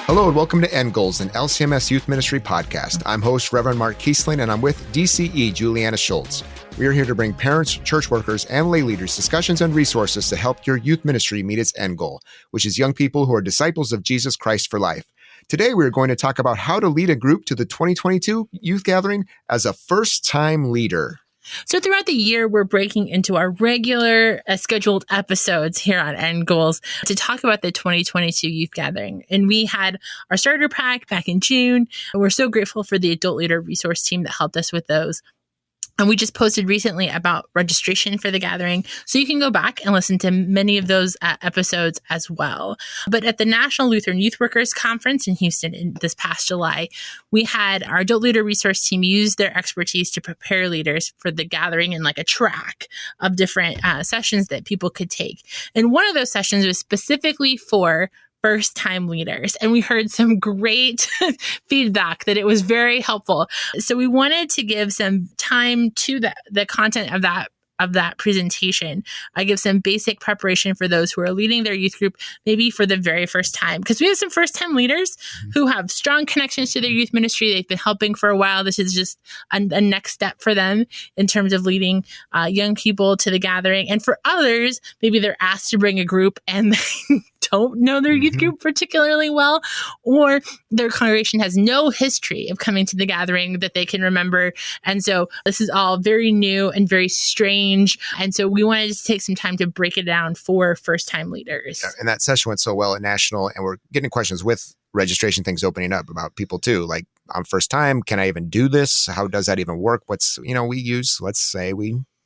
Hello and welcome to End Goals, an LCMS Youth Ministry podcast. I'm host Reverend Mark Kiesling, and I'm with DCE Juliana Schultz. We are here to bring parents, church workers, and lay leaders discussions and resources to help your youth ministry meet its end goal, which is young people who are disciples of Jesus Christ for life. Today, we're going to talk about how to lead a group to the 2022 Youth Gathering as a first-time leader. So throughout the year, we're breaking into our regular scheduled episodes here on End Goals to talk about the 2022 Youth Gathering. And we had our starter pack back in June. And we're so grateful for the adult leader resource team that helped us with those. And we just posted recently about registration for the gathering. So you can go back and listen to many of those episodes as well. But at the National Lutheran Youth Workers Conference in Houston in this past July, we had our adult leader resource team use their expertise to prepare leaders for the gathering in like a track of different sessions that people could take. And one of those sessions was specifically for first-time leaders. And we heard some great feedback that it was very helpful. So we wanted to give some time to the content of that presentation. I give some basic preparation for those who are leading their youth group, maybe for the very first time. Because we have some first-time leaders who have strong connections to their youth ministry. They've been helping for a while. This is just a next step for them in terms of leading young people to the gathering. And for others, maybe they're asked to bring a group and they don't know their youth group particularly well, or their congregation has no history of coming to the gathering that they can remember. And so this is all very new and very strange. And so we wanted to take some time to break it down for first-time leaders. Yeah, and that session went so well at National, and we're getting questions with registration things opening up about people too. Like, I'm first time, can I even do this? How does that even work?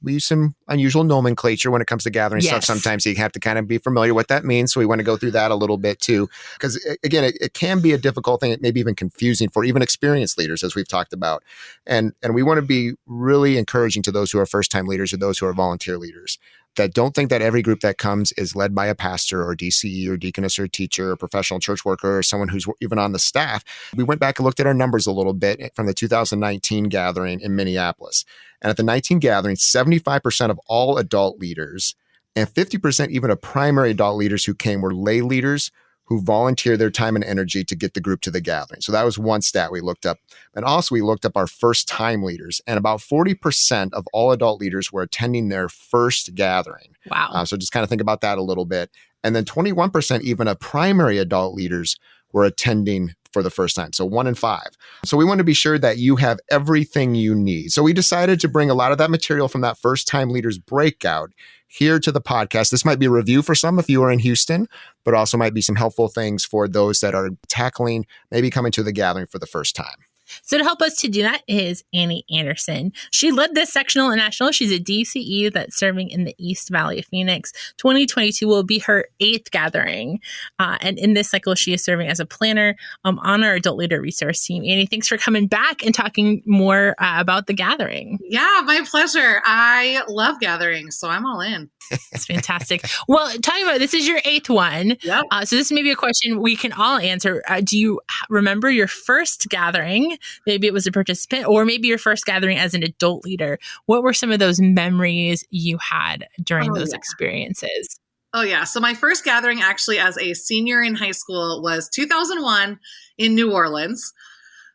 We use some unusual nomenclature when it comes to gathering stuff. Sometimes you have to kind of be familiar what that means. So we want to go through that a little bit too. Because again, it can be a difficult thing. It may be even confusing for even experienced leaders, as we've talked about. And we want to be really encouraging to those who are first-time leaders or those who are volunteer leaders that don't think that every group that comes is led by a pastor or DCE or deaconess or teacher or professional church worker or someone who's even on the staff. We went back and looked at our numbers a little bit from the 2019 gathering in Minneapolis. And at the 19 gathering, 75% of all adult leaders and 50% even of primary adult leaders who came were lay leaders who volunteer their time and energy to get the group to the gathering. So that was one stat we looked up. And also we looked up our first-time leaders, and about 40% of all adult leaders were attending their first gathering. Wow. So just kind of think about that a little bit. And then 21% even of primary adult leaders were attending for the first time. So 1 in 5. So we want to be sure that you have everything you need. So we decided to bring a lot of that material from that first-time leaders breakout here to the podcast. This might be a review for some if you are in Houston, but also might be some helpful things for those that are tackling, maybe coming to the gathering for the first time. So to help us to do that is Annie Anderson. She led this sectional at National. She's a DCE that's serving in the East Valley of Phoenix. 2022 will be her 8th gathering. And in this cycle, she is serving as a planner on our adult leader resource team. Annie, thanks for coming back and talking more about the gathering. Yeah, my pleasure. I love gatherings, so I'm all in. It's fantastic. Well, talking about this is your 8th one. Yep. So this may be a question we can all answer. Do you remember your first gathering? Maybe it was a participant, or maybe your first gathering as an adult leader. What were some of those memories you had during those experiences? Oh, yeah. So my first gathering actually as a senior in high school was 2001 in New Orleans.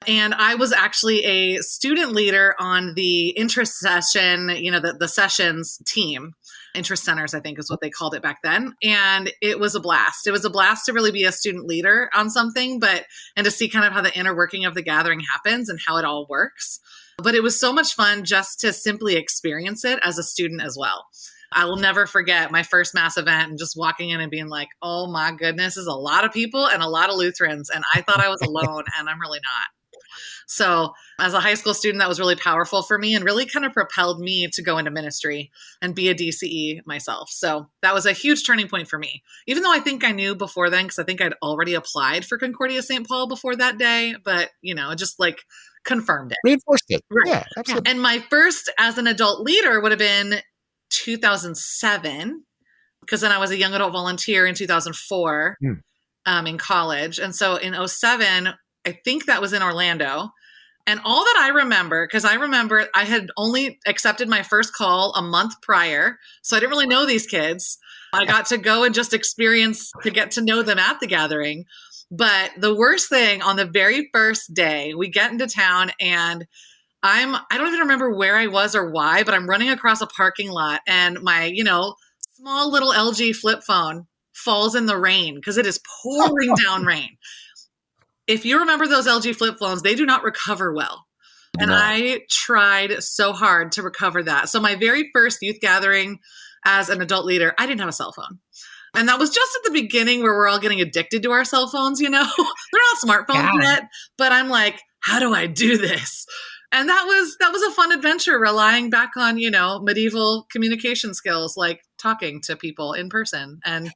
And I was actually a student leader on the interest session, the sessions team. Interest centers, I think is what they called it back then. And it was a blast. It was a blast to really be a student leader on something, and to see kind of how the inner working of the gathering happens and how it all works. But it was so much fun just to simply experience it as a student as well. I will never forget my first mass event and just walking in and being like, oh my goodness, there's a lot of people and a lot of Lutherans. And I thought I was alone, and I'm really not. So as a high school student, that was really powerful for me and really kind of propelled me to go into ministry and be a DCE myself. So that was a huge turning point for me, even though I think I knew before then, because I think I'd already applied for Concordia St. Paul before that day, but it just like confirmed it. Reinforced it. Right. Yeah, absolutely. And my first as an adult leader would have been 2007, because then I was a young adult volunteer in 2004 in college. And so in 2007, I think that was in Orlando. And all that I remember, because I remember I had only accepted my first call a month prior, so I didn't really know these kids. I got to go and just experience to get to know them at the gathering. But the worst thing, on the very first day, we get into town and I don't even remember where I was or why, but I'm running across a parking lot and my, small little LG flip phone falls in the rain because it is pouring down rain. If you remember those LG flip phones, they do not recover well. And I tried so hard to recover that. So my very first youth gathering as an adult leader, I didn't have a cell phone. And that was just at the beginning where we're all getting addicted to our cell phones, They're not smartphones yet, but I'm like, how do I do this? And that was a fun adventure, relying back on, medieval communication skills, like talking to people in person and,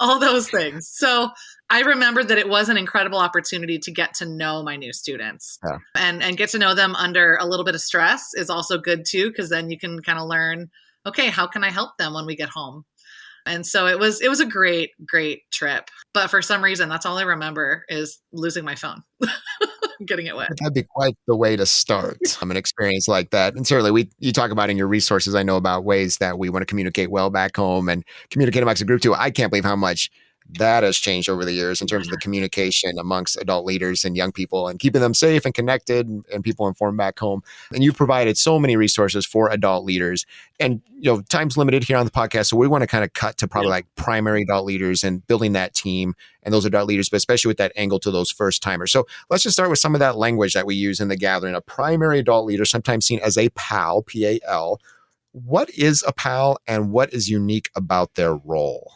all those things. So I remember that it was an incredible opportunity to get to know my new students and get to know them under a little bit of stress is also good too, because then you can kind of learn, okay, how can I help them when we get home? And so it was a great, great trip. But for some reason, that's all I remember is losing my phone, getting it wet. That'd be quite the way to start an experience like that. And certainly you talk about in your resources, I know about ways that we want to communicate well back home and communicate amongst a group too. I can't believe how much that has changed over the years in terms of the communication amongst adult leaders and young people and keeping them safe and connected and people informed back home. And you've provided so many resources for adult leaders. And, time's limited here on the podcast. So we want to kind of cut to probably like primary adult leaders and building that team and those adult leaders, but especially with that angle to those first timers. So let's just start with some of that language that we use in the gathering. A primary adult leader, sometimes seen as a PAL, P-A-L. What is a PAL and what is unique about their role?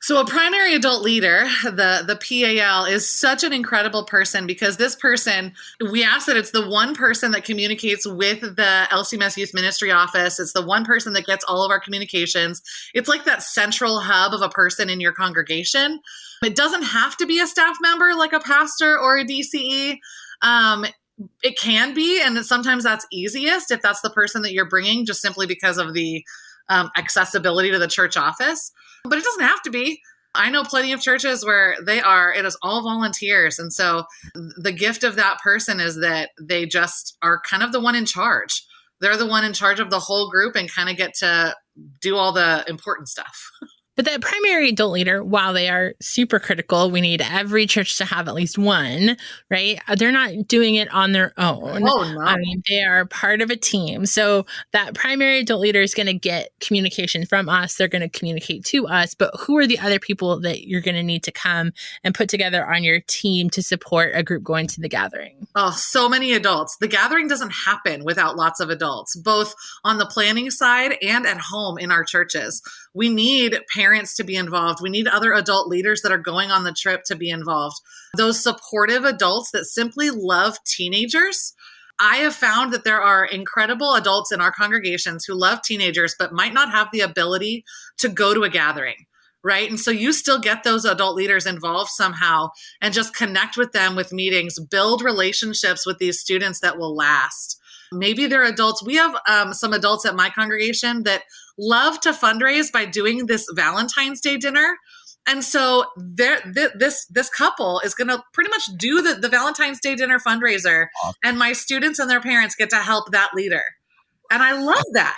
So a primary adult leader, the PAL, is such an incredible person because this person, we ask that it's the one person that communicates with the LCMS Youth Ministry Office. It's the one person that gets all of our communications. It's like that central hub of a person in your congregation. It doesn't have to be a staff member like a pastor or a DCE. It can be, and sometimes that's easiest if that's the person that you're bringing, just simply because of the accessibility to the church office. But it doesn't have to be. I know plenty of churches where it is all volunteers. And so the gift of that person is that they just are kind of the one in charge. They're the one in charge of the whole group and kind of get to do all the important stuff. But that primary adult leader, while they are super critical, we need every church to have at least one, right? They're not doing it on their own. Oh, no. I mean, they are part of a team. So that primary adult leader is going to get communication from us. They're going to communicate to us. But who are the other people that you're going to need to come and put together on your team to support a group going to the gathering? Oh, so many adults. The gathering doesn't happen without lots of adults, both on the planning side and at home in our churches. We need parents to be involved. We need other adult leaders that are going on the trip to be involved. Those supportive adults that simply love teenagers. I have found that there are incredible adults in our congregations who love teenagers, but might not have the ability to go to a gathering, right? And so you still get those adult leaders involved somehow and just connect with them with meetings, build relationships with these students that will last. Maybe they're adults. We have some adults at my congregation that love to fundraise by doing this Valentine's Day dinner. And so this couple is going to pretty much do the Valentine's Day dinner fundraiser. And my students and their parents get to help that leader. And I love that,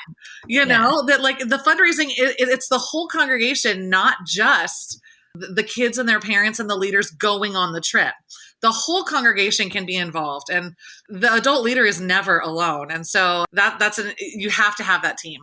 that like the fundraising, it's the whole congregation, not just the kids and their parents and the leaders going on the trip. The whole congregation can be involved, and the adult leader is never alone. And so you have to have that team.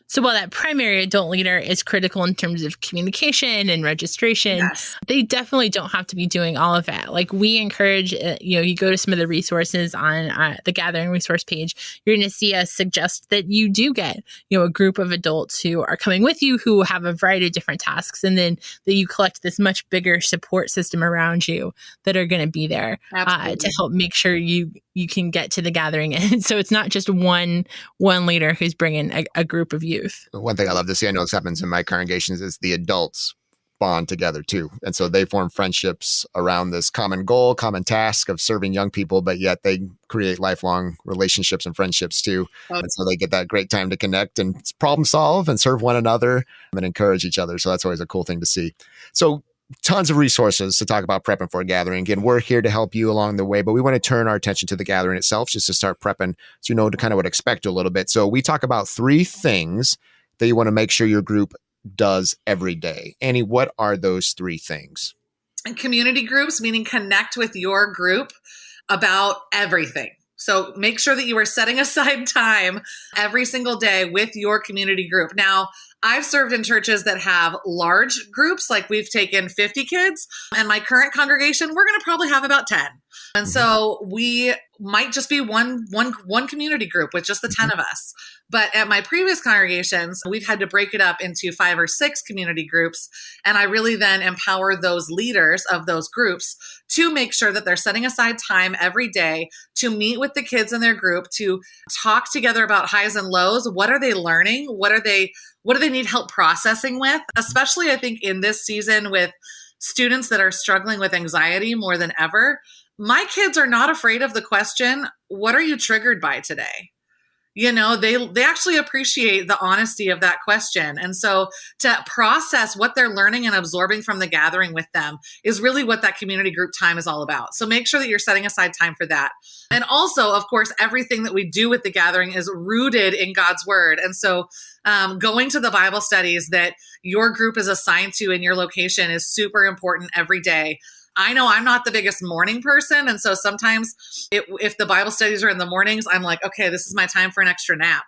So while that primary adult leader is critical in terms of communication and registration, yes, they definitely don't have to be doing all of that. Like we encourage, you go to some of the resources on the Gathering resource page, you're going to see us suggest that you do get, a group of adults who are coming with you who have a variety of different tasks, and then that you collect this much bigger support system around you that are going to be there to help make sure you can get to the gathering. And so it's not just one leader who's bringing a group of youth. One thing I love to see, I know this happens in my congregations, is the adults bond together too. And so they form friendships around this common goal, common task of serving young people, but yet they create lifelong relationships and friendships too. And so they get that great time to connect and problem solve and serve one another and encourage each other. So that's always a cool thing to see. So tons of resources to talk about prepping for a gathering. Again, we're here to help you along the way, but we want to turn our attention to the gathering itself just to start prepping so to kind of what to expect a little bit. So we talk about 3 things that you want to make sure your group does every day. Annie, what are those three things? And community groups, meaning connect with your group about everything. So make sure that you are setting aside time every single day with your community group. Now, I've served in churches that have large groups, like we've taken 50 kids, and my current congregation, we're going to probably have about 10. And so we might just be one community group with just the 10 of us. But at my previous congregations, we've had to break it up into 5 or 6 community groups. And I really then empower those leaders of those groups to make sure that they're setting aside time every day to meet with the kids in their group, to talk together about highs and lows. What are they learning? What do they need help processing with? Especially, I think, in this season with students that are struggling with anxiety more than ever. My kids are not afraid of the question, what are you triggered by today? You know, they actually appreciate the honesty of that question. And so to process what they're learning and absorbing from the gathering with them is really what that community group time is all about. So make sure that you're setting aside time for that. And also, of course, everything that we do with the gathering is rooted in God's word. And so going to the Bible studies that your group is assigned to in your location is super important every day. I know I'm not the biggest morning person. And so sometimes if the Bible studies are in the mornings, I'm like, okay, this is my time for an extra nap.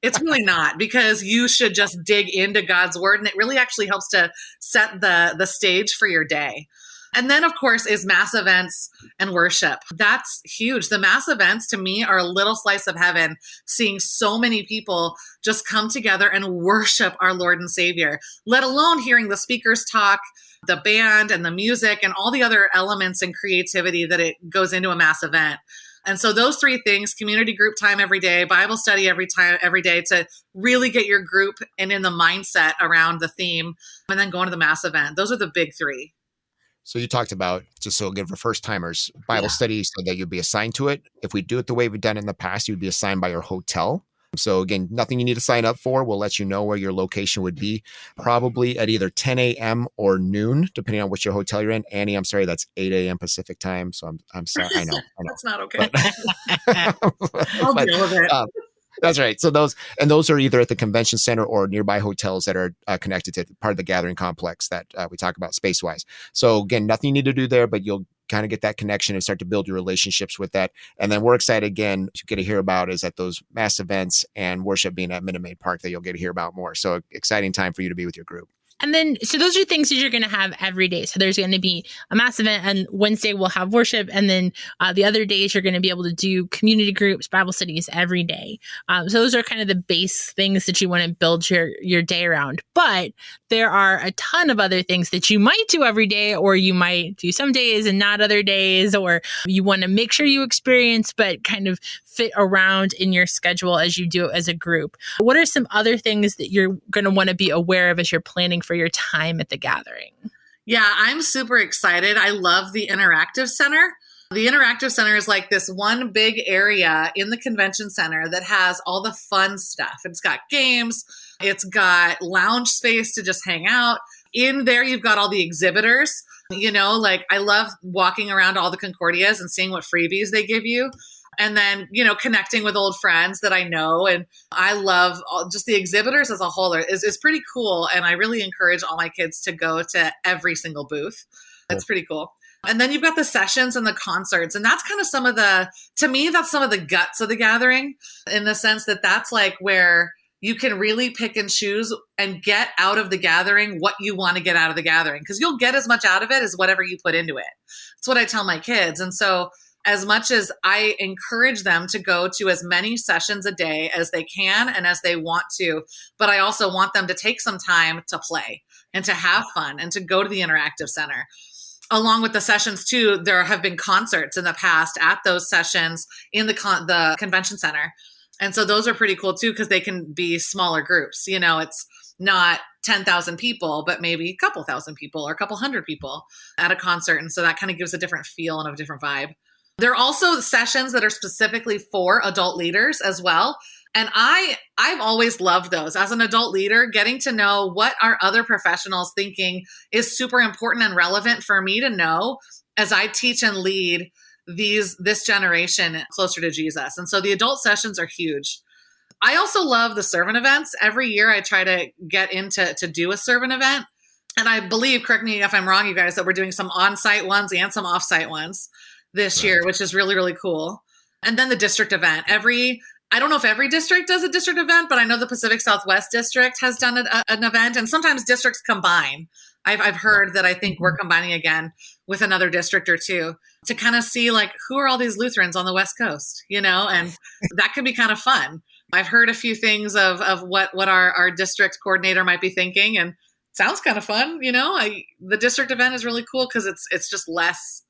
It's really not, because you should just dig into God's word. And it really actually helps to set the stage for your day. And then, of course, is mass events and worship. That's huge. The mass events, to me, are a little slice of heaven, seeing so many people just come together and worship our Lord and Savior, let alone hearing the speakers talk, the band and the music and all the other elements and creativity that it goes into a mass event. And so those three things, community group time every day, Bible study every day, to really get your group and in the mindset around the theme, and then going to the mass event. Those are the big three. So you talked about, just so again, for first timers, Bible study, so that you'd be assigned to it. If we do it the way we've done in the past, you'd be assigned by your hotel. So again, nothing you need to sign up for. We'll let you know where your location would be, probably at either 10 a.m. or noon, depending on which your hotel you're in. Annie, I'm sorry, that's 8 a.m. Pacific time. So I'm sorry. I know. That's not okay. I'll deal with it. That's right. So those are either at the convention center or nearby hotels that are connected to part of the gathering complex that we talk about space-wise. So again, nothing you need to do there, but you'll kind of get that connection and start to build your relationships with that. And then we're excited again to get to hear about is at those mass events and worship being at Minute Maid Park that you'll get to hear about more. So exciting time for you to be with your group. And then, so those are things that you're going to have every day. So there's going to be a mass event, and Wednesday we'll have worship. And then the other days you're going to be able to do community groups, Bible studies every day. So those are kind of the base things that you want to build your day around. But there are a ton of other things that you might do every day, or you might do some days and not other days, or you want to make sure you experience, but kind of fit around in your schedule as you do it as a group. What are some other things that you're going to want to be aware of as you're planning for your time at the gathering? Yeah, I'm super excited. I love the Interactive Center. The Interactive Center is like this one big area in the convention center that has all the fun stuff. It's got games. It's got lounge space to just hang out. In there, you've got all the exhibitors. You know, like I love walking around all the Concordias and seeing what freebies they give you. And then, you know, connecting with old friends that I know. And I love just the exhibitors as a whole is pretty cool. And I really encourage all my kids to go to every single booth. That's pretty cool. And then you've got the sessions and the concerts. And that's kind of to me, that's some of the guts of the gathering, in the sense that that's like where you can really pick and choose and get out of the gathering what you want to get out of the gathering, because you'll get as much out of it as whatever you put into it. That's what I tell my kids. And so as much as I encourage them to go to as many sessions a day as they can and as they want to, but I also want them to take some time to play and to have fun and to go to the Interactive Center. Along with the sessions too, there have been concerts in the past at those sessions in the convention center. And so those are pretty cool too, because they can be smaller groups. You know, it's not 10,000 people, but maybe a couple thousand people or a couple hundred people at a concert. And so that kind of gives a different feel and a different vibe. There are also sessions that are specifically for adult leaders as well. And I've always loved those. As an adult leader, getting to know what are other professionals thinking is super important and relevant for me to know as I teach and lead this generation closer to Jesus. And so the adult sessions are huge. I also love the servant events. Every year I try to get into to do a servant event. And I believe, correct me if I'm wrong, you guys, that we're doing some on-site ones and some off-site ones this year, which is really, really cool. And then the district event. I don't know if every district does a district event, but I know the Pacific Southwest District has done an event, and sometimes districts combine. I've heard that I think we're combining again with another district or two to kind of see like who are all these Lutherans on the West Coast, and that can be kind of fun. I've heard a few things of what our district coordinator might be thinking, and it sounds kind of fun. The district event is really cool because it's just less.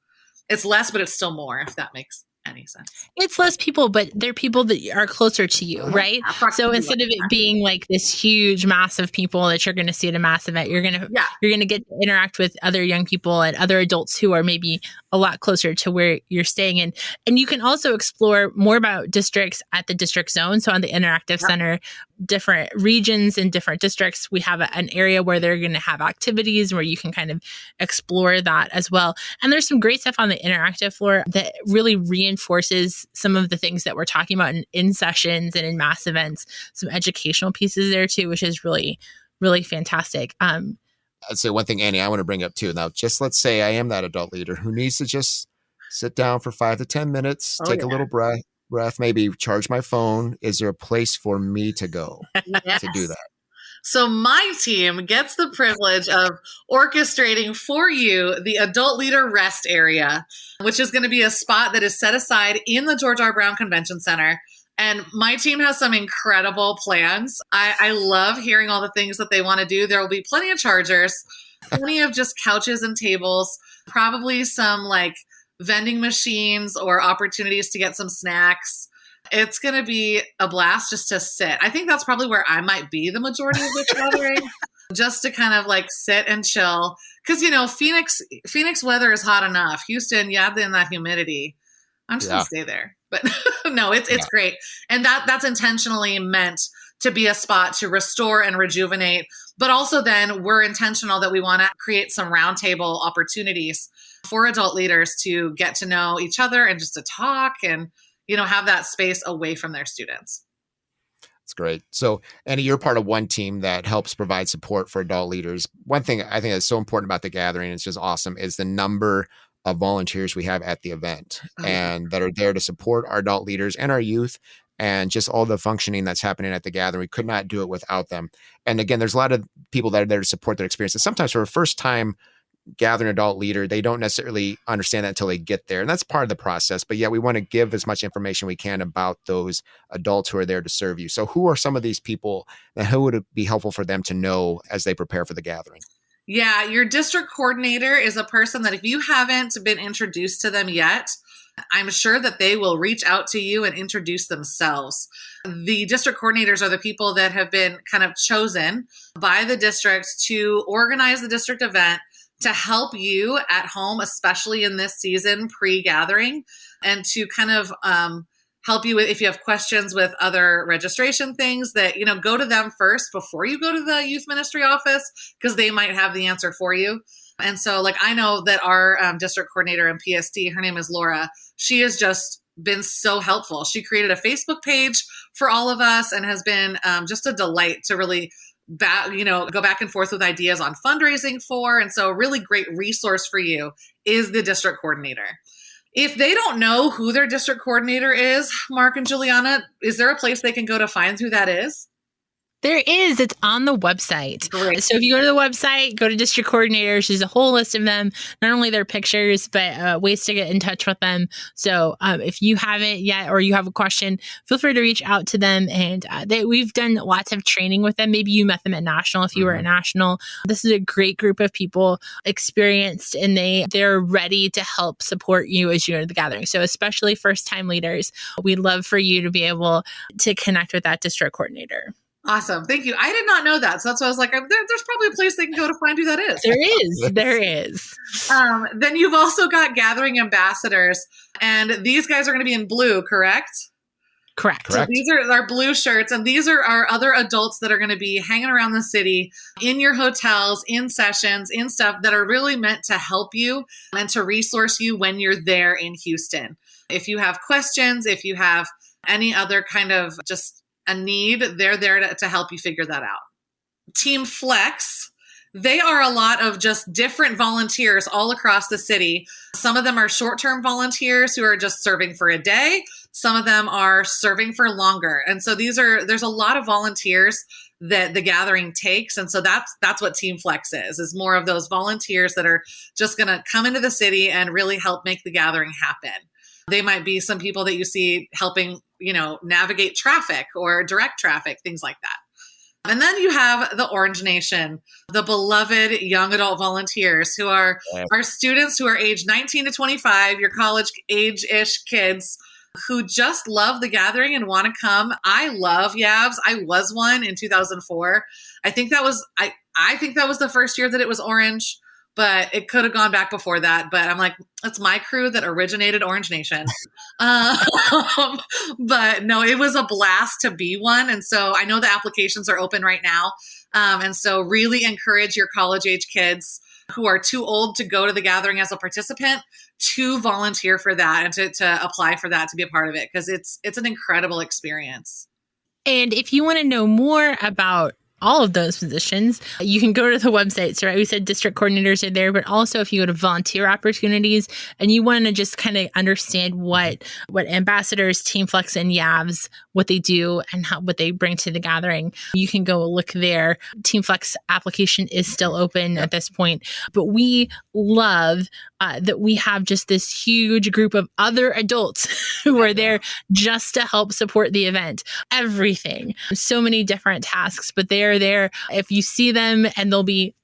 It's less, but it's still more, if that makes any sense. It's less people, but they're people that are closer to you, right? So instead of it being like this huge mass of people that you're going to see at a mass event, you're going to get to interact with other young people and other adults who are maybe a lot closer to where you're staying in. And you can also explore more about districts at the district zone. So on the Interactive Center, different regions and different districts, we have an area where they're going to have activities where you can kind of explore that as well. And there's some great stuff on the interactive floor that really reinforces some of the things that we're talking about in sessions and in mass events, some educational pieces there too, which is really, really fantastic. I'd say one thing, Annie, I want to bring up too. Now, just let's say I am that adult leader who needs to just sit down for 5 to 10 minutes, take a little breath, maybe charge my phone. Is there a place for me to go to do that? So my team gets the privilege of orchestrating for you the adult leader rest area, which is going to be a spot that is set aside in the George R. Brown Convention Center. And my team has some incredible plans. I love hearing all the things that they want to do. There will be plenty of chargers, plenty of just couches and tables, probably some like vending machines or opportunities to get some snacks. It's going to be a blast just to sit. I think that's probably where I might be the majority of this gathering, just to kind of like sit and chill. Because, Phoenix weather is hot enough. Houston, then that humidity. I'm just going to stay there. But no, it's great. And that's intentionally meant to be a spot to restore and rejuvenate. But also then we're intentional that we want to create some roundtable opportunities for adult leaders to get to know each other and just to talk and have that space away from their students. That's great. So, Annie, you're part of one team that helps provide support for adult leaders. One thing I think that's so important about the gathering, it's just awesome, is the number of volunteers we have at the event and that are there to support our adult leaders and our youth and just all the functioning that's happening at the gathering. We could not do it without them. And again, there's a lot of people that are there to support their experiences. Sometimes for a first time gathering adult leader, they don't necessarily understand that until they get there. And that's part of the process. But yeah, we want to give as much information we can about those adults who are there to serve you. So who are some of these people and who would it be helpful for them to know as they prepare for the gathering? Yeah, your district coordinator is a person that if you haven't been introduced to them yet, I'm sure that they will reach out to you and introduce themselves. The district coordinators are the people that have been kind of chosen by the district to organize the district event to help you at home, especially in this season pre-gathering, and to kind of help you with, if you have questions with other registration things, that, go to them first before you go to the youth ministry office, because they might have the answer for you. And so I know that our district coordinator in PSD, her name is Laura. She has just been so helpful. She created a Facebook page for all of us and has been just a delight to really go back and forth with ideas on fundraising for. And so a really great resource for you is the district coordinator. If they don't know who their district coordinator is, Mark and Juliana, is there a place they can go to find who that is? There is. It's on the website. Great. So if you go to the website, go to district coordinators. There's a whole list of them, not only their pictures, but ways to get in touch with them. So if you haven't yet or you have a question, feel free to reach out to them. And we've done lots of training with them. Maybe you met them at National if you were at National. This is a great group of people, experienced, and they're ready to help support you as you go to the gathering. So especially first-time leaders, we'd love for you to be able to connect with that district coordinator. Awesome. Thank you. I did not know that. So that's why I was like, there's probably a place they can go to find who that is. There is. Then you've also got gathering ambassadors, and these guys are going to be in blue, correct? Correct. So these are our blue shirts, and these are our other adults that are going to be hanging around the city, in your hotels, in sessions, in stuff that are really meant to help you and to resource you when you're there in Houston. If you have questions, if you have any other kind of just a need, they're there to help you figure that out. Team Flex, they are a lot of just different volunteers all across the city. Some of them are short-term volunteers who are just serving for a day. Some of them are serving for longer. And so there's a lot of volunteers that the gathering takes. And so that's what Team Flex is more of those volunteers that are just going to come into the city and really help make the gathering happen. They might be some people that you see helping, navigate traffic or direct traffic, things like that. And then you have the Orange Nation, the beloved young adult volunteers who are our students who are age 19 to 25, your college age-ish kids who just love the gathering and want to come. I love Yavs. I was one in 2004. I think that was the first year that it was orange, but it could have gone back before that. But I'm like, that's my crew that originated Orange Nation. But no, it was a blast to be one. And so I know the applications are open right now. And so really encourage your college age kids who are too old to go to the gathering as a participant to volunteer for that and to apply for that to be a part of it, because it's an incredible experience. And if you want to know more about all of those positions, you can go to the website. So we said district coordinators are there, but also if you go to volunteer opportunities and you want to just kind of understand what ambassadors, Team Flex and Yavs, what they do and what they bring to the gathering, you can go look there. Team Flex application is still open at this point, but we love that we have just this huge group of other adults who are there just to help support the event. Everything. So many different tasks, but they are there. If you see them and they'll be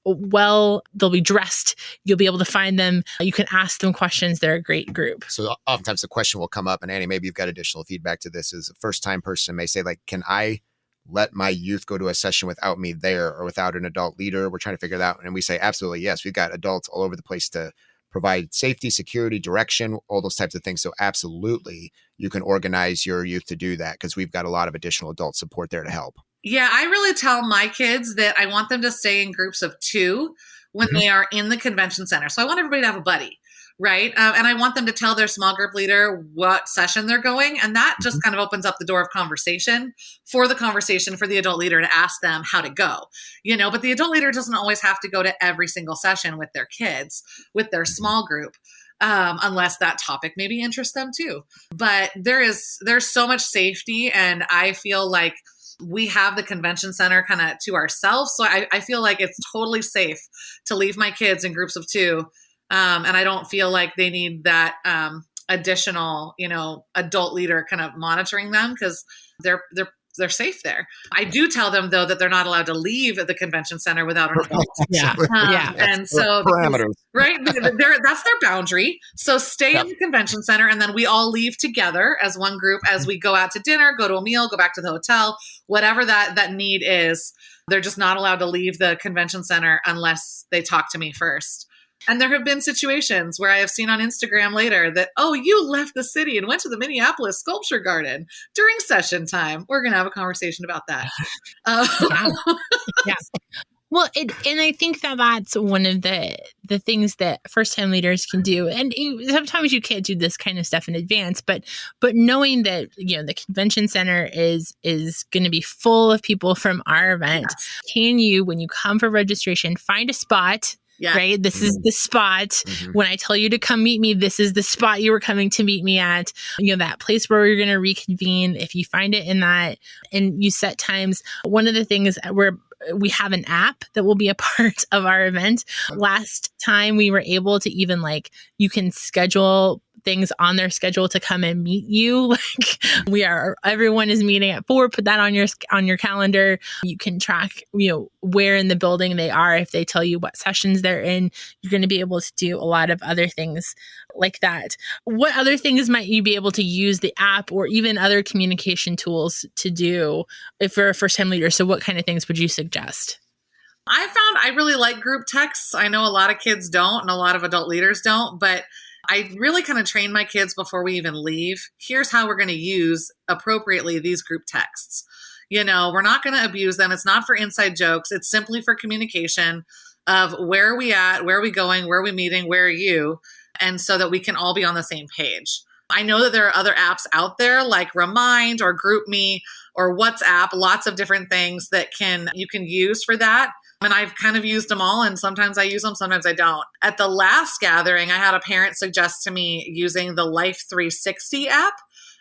dressed, you'll be able to find them. You can ask them questions. They're a great group. So oftentimes the question will come up, and Annie, maybe you've got additional feedback to this, is a first-time person may say, like, can I let my youth go to a session without me there or without an adult leader? We're trying to figure that out. And we say, absolutely, yes. We've got adults all over the place to provide safety, security, direction, all those types of things. So absolutely, you can organize your youth to do that because we've got a lot of additional adult support there to help. Yeah, I really tell my kids that I want them to stay in groups of 2 when they are in the convention center. So I want everybody to have a buddy, right? And I want them to tell their small group leader what session they're going. And that just kind of opens up the door of conversation for the adult leader to ask them how to go, but the adult leader doesn't always have to go to every single session with their kids, with their small group. Unless that topic maybe interests them too. But there's so much safety, and I feel like we have the convention center kind of to ourselves. So I feel like it's totally safe to leave my kids in groups of 2. And I don't feel like they need that additional, adult leader kind of monitoring them because they're safe there. I do tell them though that they're not allowed to leave the convention center without an adult. And so parameters, right? That's their boundary. So stay in the convention center, and then we all leave together as one group as we go out to dinner, go to a meal, go back to the hotel, whatever that need is. They're just not allowed to leave the convention center unless they talk to me first. And there have been situations where I have seen on Instagram later that, you left the city and went to the Minneapolis Sculpture Garden during session time. We're going to have a conversation about that. Yeah. Well, and I think that's one of the things that first-time leaders can do. And sometimes you can't do this kind of stuff in advance, but knowing that, the convention center is going to be full of people from our event, can you, when you come for registration, find a spot? Yeah. Right? This is the spot. Mm-hmm. When I tell you to come meet me, this is the spot you were coming to meet me at. That place where we're going to reconvene. If you find it in that and you set times, one of the things we have an app that will be a part of our event. Last time we were able to even you can schedule things on their schedule to come and meet you. Everyone is meeting at 4, put that on your calendar. You can track, where in the building they are. If they tell you what sessions they're in, you're going to be able to do a lot of other things like that. What other things might you be able to use the app or even other communication tools to do if you're a first-time leader? So what kind of things would you suggest? I found I really like group texts. I know a lot of kids don't and a lot of adult leaders don't, but I really kind of train my kids before we even leave. Here's how we're going to use appropriately these group texts. We're not going to abuse them. It's not for inside jokes. It's simply for communication of where are we at, where are we going, where are we meeting, where are you? And so that we can all be on the same page. I know that there are other apps out there like Remind or GroupMe or WhatsApp, lots of different things that you can use for that. And I've kind of used them all, and sometimes I use them, sometimes I don't. At the last gathering, I had a parent suggest to me using the Life 360 app,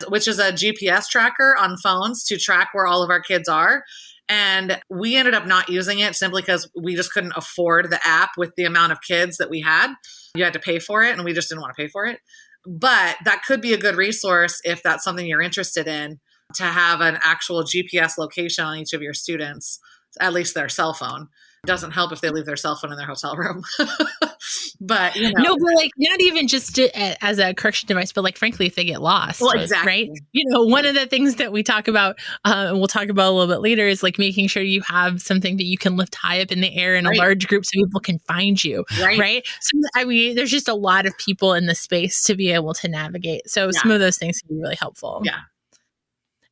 which is a GPS tracker on phones to track where all of our kids are. And we ended up not using it simply because we just couldn't afford the app with the amount of kids that we had. You had to pay for it, and we just didn't want to pay for it. But that could be a good resource if that's something you're interested in, to have an actual GPS location on each of your students, at least their cell phone. It doesn't help if they leave their cell phone in their hotel room. But, No, but like not even just as a correction device, but like, frankly, if they get lost. Well, exactly. Right. One of the things that we talk about, and we'll talk about a little bit later, is like making sure you have something that you can lift high up in the air in a large group so people can find you. Right. So, I mean, there's just a lot of people in the space to be able to navigate. So some of those things can be really helpful. Yeah.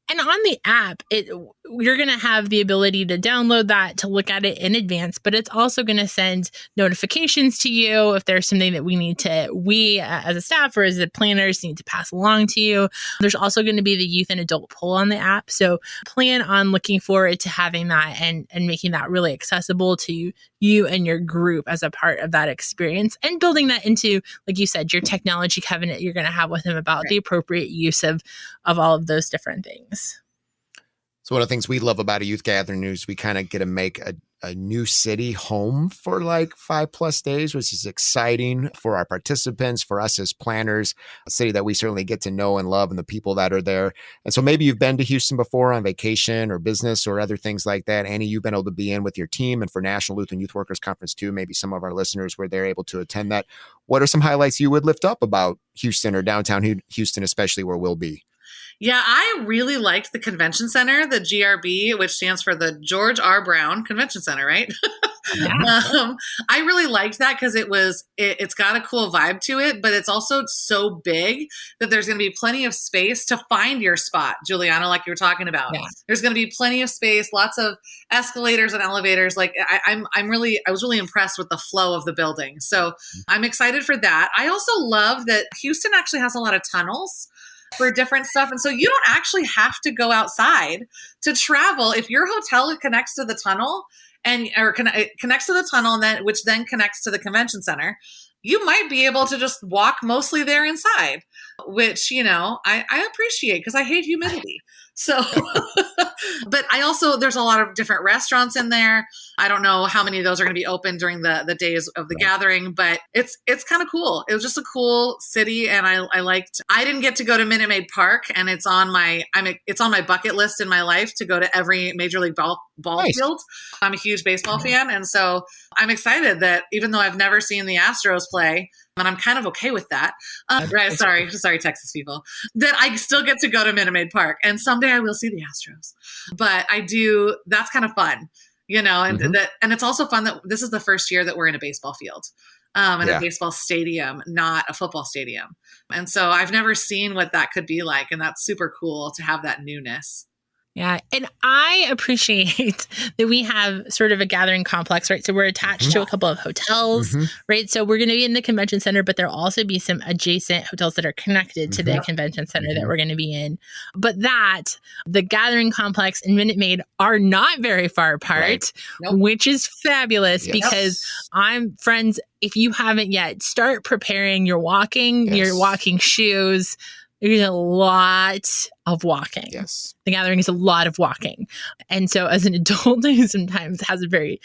And on the app, you're going to have the ability to download that, to look at it in advance, but it's also going to send notifications to you if there's something that we as a staff or as the planners need to pass along to you. There's also going to be the youth and adult poll on the app. So plan on looking forward to having that and making that really accessible to you and your group as a part of that experience, and building that into, like you said, your technology covenant you're going to have with them about the appropriate use of all of those different things. So one of the things we love about a youth gathering is we kind of get to make a new city home for like 5+ days, which is exciting for our participants, for us as planners, a city that we certainly get to know and love, and the people that are there. And so maybe you've been to Houston before on vacation or business or other things like that. Annie, you've been able to be in with your team, and for National Lutheran Youth Workers Conference too, maybe some of our listeners were there able to attend that. What are some highlights you would lift up about Houston or downtown Houston, especially where we'll be? Yeah, I really liked the convention center, the GRB, which stands for the George R. Brown Convention Center, right? Yeah. I really liked that because it's got a cool vibe to it, but it's also so big that there's going to be plenty of space to find your spot, Juliana, like you were talking about. Yeah. There's going to be plenty of space, lots of escalators and elevators. Like I was really impressed with the flow of the building. So I'm excited for that. I also love that Houston actually has a lot of tunnels for different stuff. And so you don't actually have to go outside to travel. If your hotel connects to the tunnel connects to the tunnel, and which then connects to the convention center, you might be able to just walk mostly there inside, which, I appreciate because I hate humidity. So, but there's a lot of different restaurants in there. I don't know how many of those are going to be open during the days of the gathering, but it's kind of cool. It was just a cool city. And I didn't get to go to Minute Maid Park, and it's on my bucket list in my life to go to every Major League ball field. I'm a huge baseball fan. And so I'm excited that even though I've never seen the Astros play, and I'm kind of okay with that. Right. Sorry, Texas people, that I still get to go to Minute Maid Park, and someday I will see the Astros. But I do. That's kind of fun, and and it's also fun that this is the first year that we're in a baseball field, a baseball stadium, not a football stadium. And so I've never seen what that could be like, and that's super cool to have that newness. Yeah. And I appreciate that we have sort of a gathering complex, right? So we're attached to a couple of hotels, right? So we're going to be in the convention center, but there'll also be some adjacent hotels that are connected to the convention center that we're going to be in. But the gathering complex and Minute Maid are not very far apart, which is fabulous because friends, if you haven't yet, start preparing your walking shoes. There's a lot of walking. Yes. The gathering is a lot of walking. And so as an adult who sometimes has a very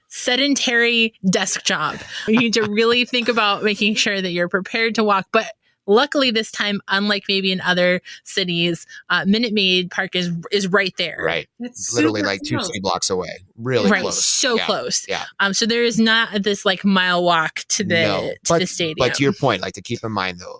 sedentary desk job, you need to really think about making sure that you're prepared to walk. But luckily this time, unlike maybe in other cities, Minute Maid Park is right there. Right. It's literally like 2 city blocks away. Really close. So close. Yeah. So there is not this like mile walk to the stadium. But to your point, like to keep in mind though,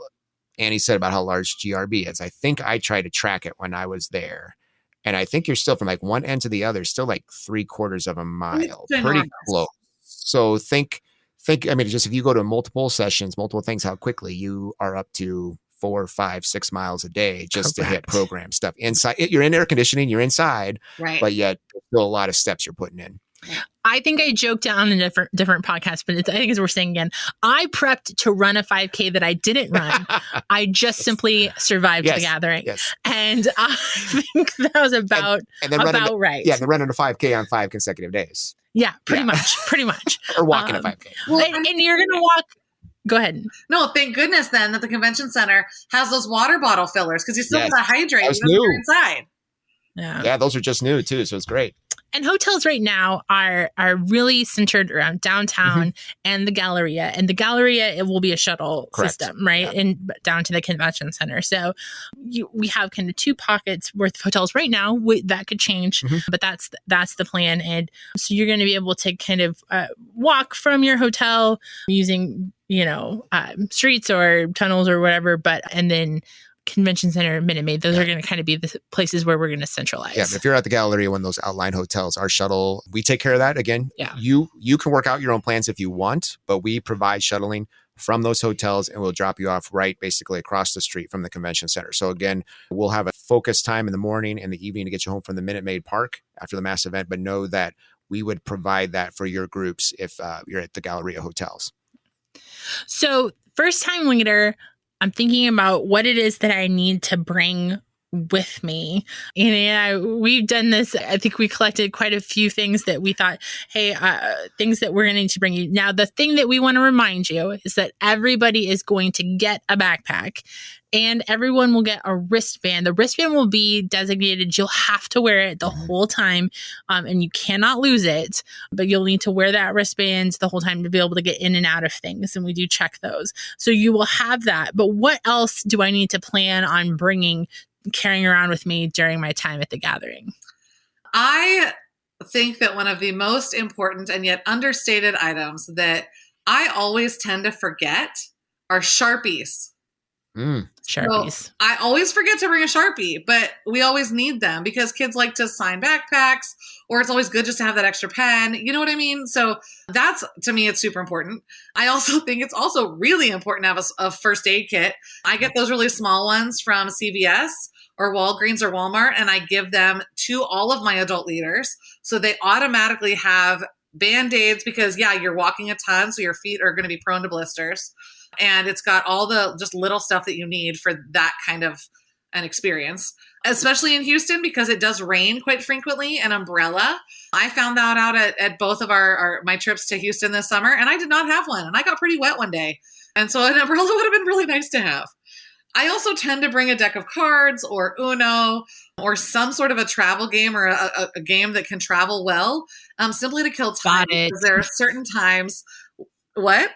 Annie said about how large GRB is. I think I tried to track it when I was there. And I think you're still from like one end to the other, still like 3/4 of a mile. Pretty close. So think, I mean, just if you go to multiple sessions, multiple things, how quickly you are up to 4, 5, 6 miles a day just to hit program stuff. Inside, you're in air conditioning, you're inside, but yet there's still a lot of steps you're putting in. I think I joked on a different podcast, but I think as we're saying again, I prepped to run a 5K that I didn't run. I just simply survived the gathering. Yes. And I think that was about right. Yeah, they're running a 5K on 5 consecutive days. Yeah, pretty much. Or walking a 5K. Well, and you're going to walk. Go ahead. No, thank goodness then that the convention center has those water bottle fillers because you still have to hydrate even when you're inside. Yeah, those are just new too, so it's great. And hotels right now are really centered around downtown and the Galleria. And the Galleria, it will be a shuttle system, right? And down to the convention center. So we have kind of 2 pockets worth of hotels right now. That could change, but that's the plan. And so you're going to be able to kind of walk from your hotel using, streets or tunnels or whatever, and then Convention Center, Minute Maid, those are going to kind of be the places where we're going to centralize. Yeah, if you're at the Galleria, one of those outlying hotels, our shuttle, we take care of that. Again, you can work out your own plans if you want, but we provide shuttling from those hotels and we'll drop you off right basically across the street from the convention center. So again, we'll have a focused time in the morning and the evening to get you home from the Minute Maid Park after the mass event, but know that we would provide that for your groups if you're at the Galleria hotels. So first time leader, I'm thinking about what it is that I need to bring with me. And we've done this. I think we collected quite a few things that we thought, hey, things that we're going to need to bring you. Now, the thing that we want to remind you is that everybody is going to get a backpack and everyone will get a wristband. The wristband will be designated. You'll have to wear it the whole time and you cannot lose it, but you'll need to wear that wristband the whole time to be able to get in and out of things. And we do check those. So you will have that. But what else do I need to plan on carrying around with me during my time at the gathering? I think that one of the most important and yet understated items that I always tend to forget are Sharpies. Sharpies. So I always forget to bring a Sharpie, but we always need them because kids like to sign backpacks, or it's always good just to have that extra pen. You know what I mean? So that's, to me, it's super important. I also think it's also really important to have a first aid kit. I get those really small ones from CVS or Walgreens or Walmart, and I give them to all of my adult leaders. So they automatically have Band-Aids because, you're walking a ton, so your feet are going to be prone to blisters. And it's got all the just little stuff that you need for that kind of an experience, especially in Houston because it does rain quite frequently. An umbrella. I found that out at both of my trips to Houston this summer, and I did not have one, and I got pretty wet one day. And so an umbrella would have been really nice to have. I also tend to bring a deck of cards or Uno or some sort of a travel game or a game that can travel well, simply to kill time. Because there are certain times. What?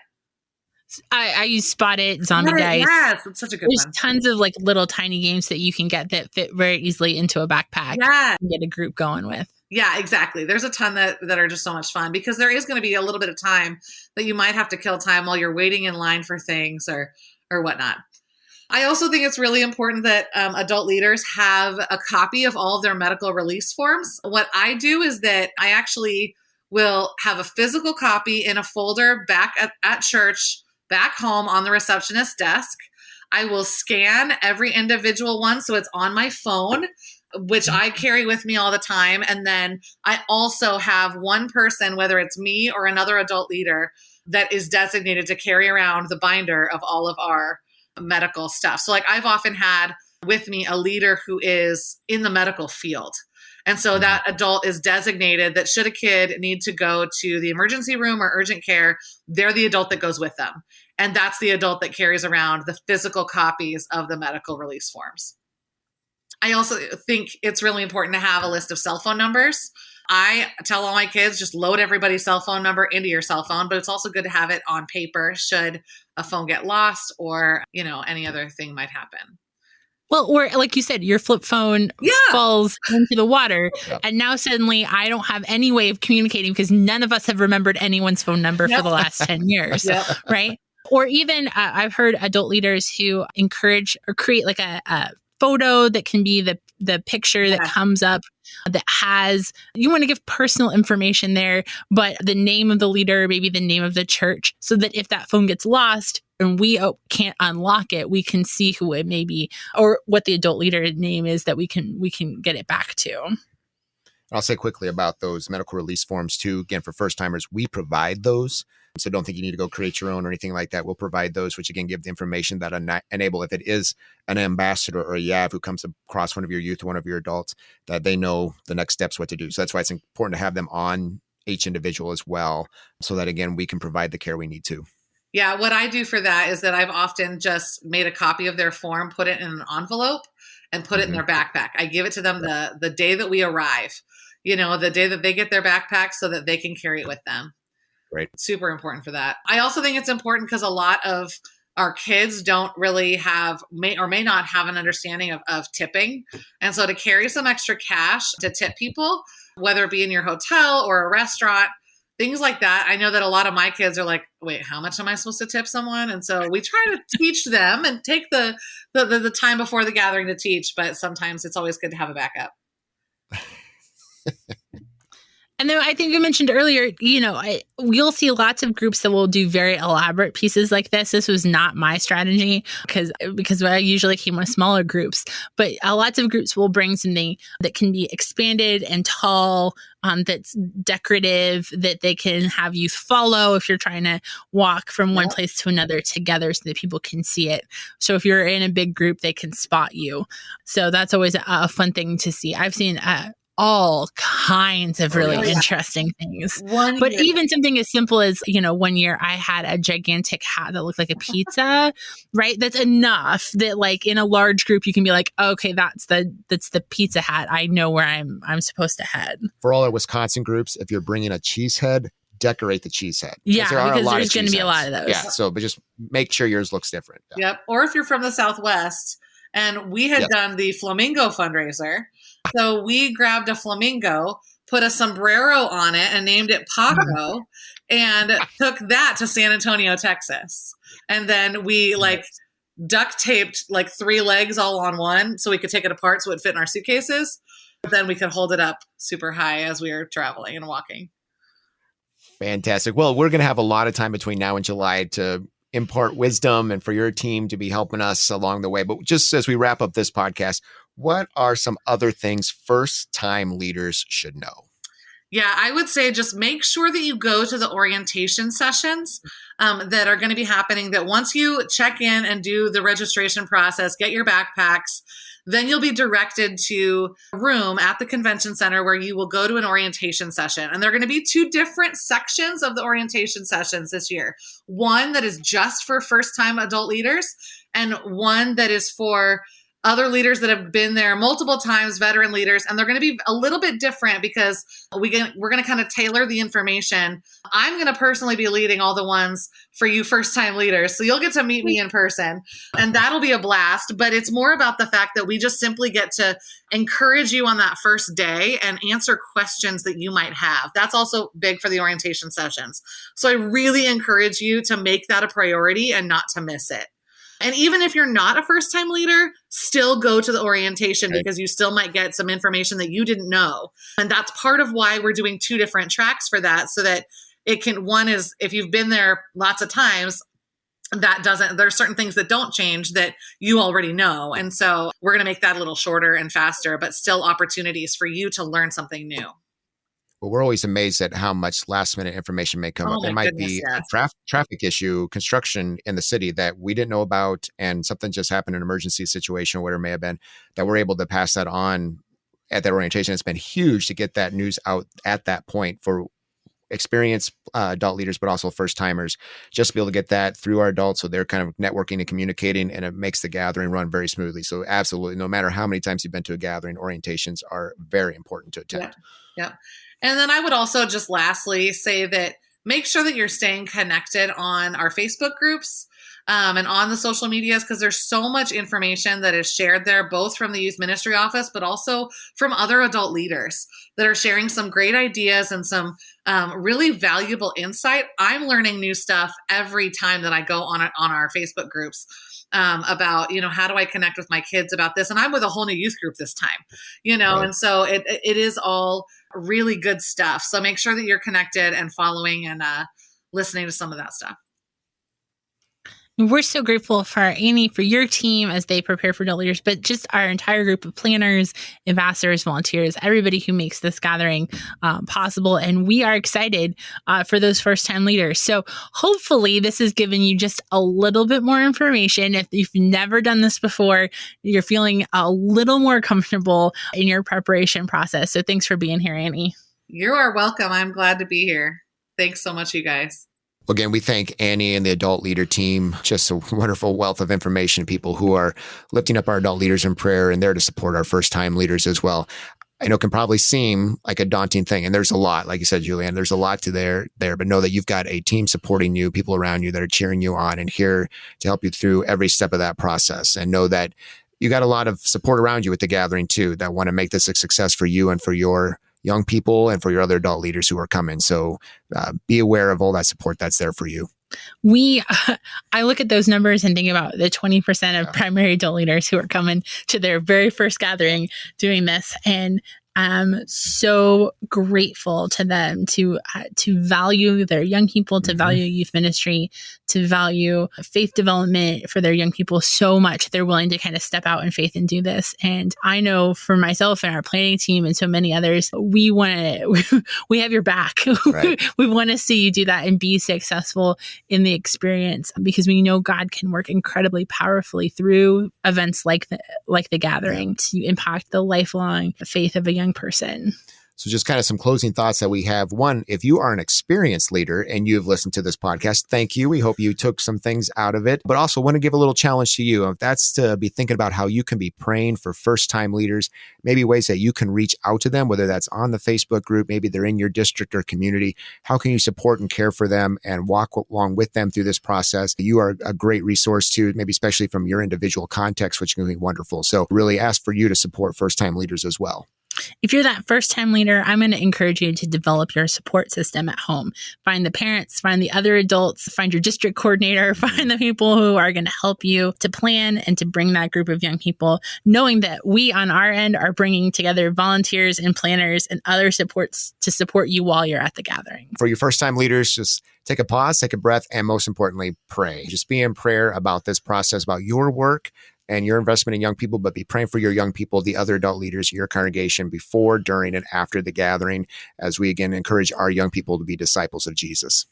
I use Spot It, Zombie Dice. Yes, it's such a good There's one. tons of like little tiny games that you can get that fit very easily into a backpack and get a group going with. Yeah, exactly. There's a ton that are just so much fun because there is going to be a little bit of time that you might have to kill time while you're waiting in line for things or whatnot. I also think it's really important that adult leaders have a copy of all of their medical release forms. What I do is that I actually will have a physical copy in a folder back at church, back home on the receptionist's desk. I will scan every individual one so it's on my phone, which I carry with me all the time. And then I also have one person, whether it's me or another adult leader, that is designated to carry around the binder of all of our medical stuff. So like I've often had with me a leader who is in the medical field. And so that adult is designated that should a kid need to go to the emergency room or urgent care, they're the adult that goes with them. And that's the adult that carries around the physical copies of the medical release forms. I also think it's really important to have a list of cell phone numbers. I tell all my kids, just load everybody's cell phone number into your cell phone, but it's also good to have it on paper should a phone get lost or, any other thing might happen. Well, or like you said, your flip phone falls into the water. Yeah. And now suddenly I don't have any way of communicating because none of us have remembered anyone's phone number for the last 10 years. Right. Or even I've heard adult leaders who encourage or create like a photo that can be the picture that comes up that has, you want to give personal information there, but the name of the leader, maybe the name of the church, so that if that phone gets lost and we can't unlock it, we can see who it may be or what the adult leader name is that we can get it back to. I'll say quickly about those medical release forms too. Again, for first timers, we provide those. So don't think you need to go create your own or anything like that. We'll provide those, which again, give the information that enable, if it is an ambassador or a YAV who comes across one of your youth or one of your adults, that they know the next steps, what to do. So that's why it's important to have them on each individual as well. So that again, we can provide the care we need to. Yeah, what I do for that is that I've often just made a copy of their form, put it in an envelope, and put it in their backpack. I give it to them the day that we arrive, the day that they get their backpack so that they can carry it with them. Right. Super important for that. I also think it's important because a lot of our kids don't really may not have an understanding of tipping. And so to carry some extra cash to tip people, whether it be in your hotel or a restaurant, things like that. I know that a lot of my kids are like, wait, how much am I supposed to tip someone? And so we try to teach them and take the time before the gathering to teach, but sometimes it's always good to have a backup. And then I think you mentioned earlier, we'll see lots of groups that will do very elaborate pieces like this. This was not my strategy because I usually came with smaller groups, but lots of groups will bring something that can be expanded and tall, that's decorative, that they can have youth follow if you're trying to walk from one place to another together so that people can see it. So if you're in a big group, they can spot you. So that's always a fun thing to see. I've seen all kinds of really interesting things. But even something as simple as, 1 year I had a gigantic hat that looked like a pizza, right? That's enough that like in a large group, you can be like, okay, that's the pizza hat. I know where I'm supposed to head. For all our Wisconsin groups, if you're bringing a cheese head, decorate the cheese head. Yeah, because there's going to be a lot of those. Yeah, but just make sure yours looks different. Yeah. Yep. Or if you're from the Southwest, and we had done the flamingo fundraiser. So we grabbed a flamingo, put a sombrero on it and named it Paco and took that to San Antonio, Texas. And then we duct taped 3 legs all on one so we could take it apart so it would fit in our suitcases. Then we could hold it up super high as we were traveling and walking. Fantastic. Well, we're going to have a lot of time between now and July to impart wisdom and for your team to be helping us along the way. But just as we wrap up this podcast, what are some other things first-time leaders should know? Yeah, I would say just make sure that you go to the orientation sessions that are going to be happening, that once you check in and do the registration process, get your backpacks, then you'll be directed to a room at the convention center where you will go to an orientation session. And there are going to be 2 different sections of the orientation sessions this year. One that is just for first-time adult leaders, and one that is for other leaders that have been there multiple times, veteran leaders, and they're going to be a little bit different because we're going to kind of tailor the information. I'm going to personally be leading all the ones for you first-time leaders. So you'll get to meet me in person, and that'll be a blast. But it's more about the fact that we just simply get to encourage you on that first day and answer questions that you might have. That's also big for the orientation sessions. So I really encourage you to make that a priority and not to miss it. And even if you're not a first-time leader, still go to the orientation because you still might get some information that you didn't know. And that's part of why we're doing 2 different tracks for that, so that one is if you've been there lots of times, there's certain things that don't change that you already know. And so we're going to make that a little shorter and faster, but still opportunities for you to learn something new. Well, we're always amazed at how much last minute information may come up. There might be a traffic issue, construction in the city that we didn't know about, and something just happened, an emergency situation, whatever it may have been, that we're able to pass that on at that orientation. It's been huge to get that news out at that point for experienced adult leaders, but also first timers, just to be able to get that through our adults. So they're kind of networking and communicating, and it makes the gathering run very smoothly. So absolutely, no matter how many times you've been to a gathering, orientations are very important to attend. Yeah. And then I would also just lastly say that make sure that you're staying connected on our Facebook groups and on the social medias, because there's so much information that is shared there, both from the youth ministry office, but also from other adult leaders that are sharing some great ideas and some really valuable insight. I'm learning new stuff every time that I go on our Facebook groups about, how do I connect with my kids about this? And I'm with a whole new youth group this time, right. And so it is all really good stuff. So make sure that you're connected and following and listening to some of that stuff. We're so grateful for Annie, for your team as they prepare for adult leaders, but just our entire group of planners, ambassadors, volunteers, everybody who makes this gathering possible. And we are excited for those first-time leaders. So hopefully this has given you just a little bit more information. If you've never done this before, you're feeling a little more comfortable in your preparation process. So thanks for being here, Annie. You are welcome. I'm glad to be here. Thanks so much, you guys. Again, we thank Annie and the adult leader team. Just a wonderful wealth of information, people who are lifting up our adult leaders in prayer and there to support our first-time leaders as well. I know it can probably seem like a daunting thing, and there's a lot, like you said, Julianne, there's a lot to there, but know that you've got a team supporting you, people around you that are cheering you on and here to help you through every step of that process. And know that you got a lot of support around you at the gathering too, that want to make this a success for you and for your young people and for your other adult leaders who are coming. So be aware of all that support that's there for you. I look at those numbers and think about the 20% of primary adult leaders who are coming to their very first gathering doing this. And I'm so grateful to them to value their young people, to value youth ministry, to value faith development for their young people so much. They're willing to kind of step out in faith and do this. And I know for myself and our planning team and so many others, we have your back. Right. We want to see you do that and be successful in the experience, because we know God can work incredibly powerfully through events like the gathering to impact the lifelong faith of a young person. So just kind of some closing thoughts that we have. One, if you are an experienced leader and you've listened to this podcast, thank you. We hope you took some things out of it, but also want to give a little challenge to you. If that's to be thinking about how you can be praying for first-time leaders, maybe ways that you can reach out to them, whether that's on the Facebook group, maybe they're in your district or community. How can you support and care for them and walk along with them through this process? You are a great resource too, maybe especially from your individual context, which can be wonderful. So really ask for you to support first-time leaders as well. If you're that first-time leader, I'm going to encourage you to develop your support system at home. Find the parents, find the other adults, find your district coordinator, find the people who are going to help you to plan and to bring that group of young people, knowing that we on our end are bringing together volunteers and planners and other supports to support you while you're at the gathering. For your first-time leaders, just take a pause, take a breath, and most importantly, pray. Just be in prayer about this process, about your work and your investment in young people, but be praying for your young people, the other adult leaders, your congregation before, during, and after the gathering, as we again encourage our young people to be disciples of Jesus.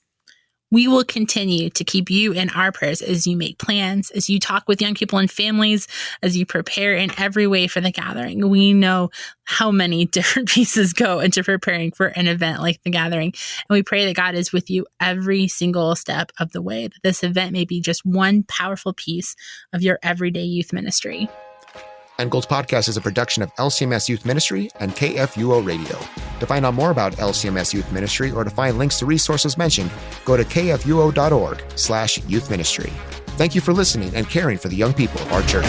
We will continue to keep you in our prayers as you make plans, as you talk with young people and families, as you prepare in every way for the gathering. We know how many different pieces go into preparing for an event like the gathering. And we pray that God is with you every single step of the way, that this event may be just one powerful piece of your everyday youth ministry. End Goals Podcast is a production of LCMS Youth Ministry and KFUO Radio. To find out more about LCMS Youth Ministry or to find links to resources mentioned, go to kfuo.org/youth ministry. Thank you for listening and caring for the young people of our church.